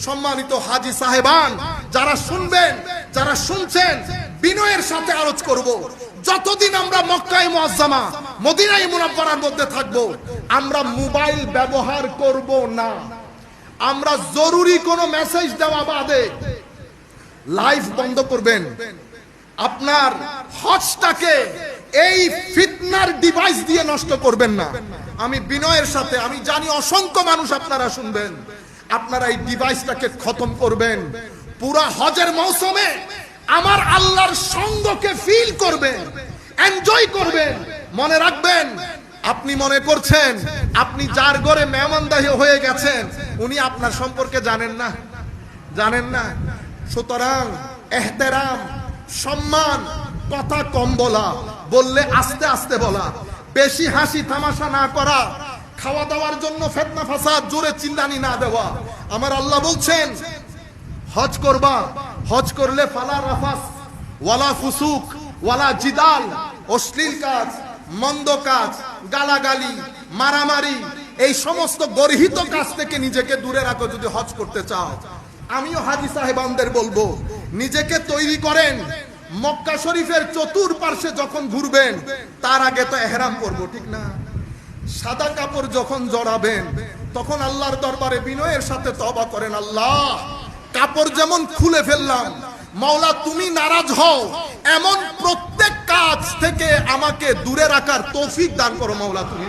সম্মানিত হাজী সাহেবান, যারা শুনবেন, যারা শুনছেন, বিনয়ের সাথে আরজ করব, যতদিন আমরা মক্কায়ে মুআজ্জামা মদিনায়ে মুনাওয়ারার মধ্যে থাকব, আমরা মোবাইল ব্যবহার করব না। আমরা জরুরি কোনো মেসেজ দেওয়া বাদে লাইভ বন্ধ করবেন। আপনার হজটাকে এই ফিতনার ডিভাইস দিয়ে নষ্ট করবেন না। আমি বিনয়ের সাথে, আমি জানি অসংখ্য মানুষ আপনারা শুনবেন, আপনারা এই ডিভাইসটাকে খতম করবেন। পুরা হজের মৌসুমে আমার আল্লাহর সঙ্গকে ফিল করবেন, এনজয় করবেন। মনে রাখবেন, আপনি মনে করছেন আপনি যার ঘরে মেহমানদারি হয়ে গেছেন, উনি আপনার সম্পর্কে জানেন না, জানেন না। সুতরাং এহতেরাম, সম্মান, কথা কম বলা, বললে আস্তে আস্তে বলা, বেশি হাসি তামাশা না করা, খাওয়া দাওয়ার জন্য ফিতনা ফাসাদ, জোরে চিল্লানি না দেওয়া। আমার আল্লাহ বলছেন হজ করবা, হজ করলে ফালা রাফাস ওয়ালা ফুসুক ওয়ালা জিদাল, অশ্লীল কাজ, মন্দ কাজ, গালাগালি, মারামারি, এই সমস্ত গর্হিত কাজ থেকে নিজেকে দূরে রাখো যদি হজ করতে চাও। আমিও হাজী সাহেবানদের বলবো, নিজেকে তৈরি করেন। মক্কা শরীফের চতুর্পার্শ্বে যখন ঘুরবেন, তার আগে তো ইহরাম করব, ঠিক না? সাদা কাপড় যখন জড়াবেন, তখন আল্লাহর দরবারে বিনয়ের সাথে তওবা করেন, আল্লাহ কাপড় যেমন খুলে ফেললাম, মাওলা তুমি নারাজ হও এমন প্রত্যেক কাজ থেকে আমাকে দূরে রাখার তৌফিক দান করো মাওলা তুমি।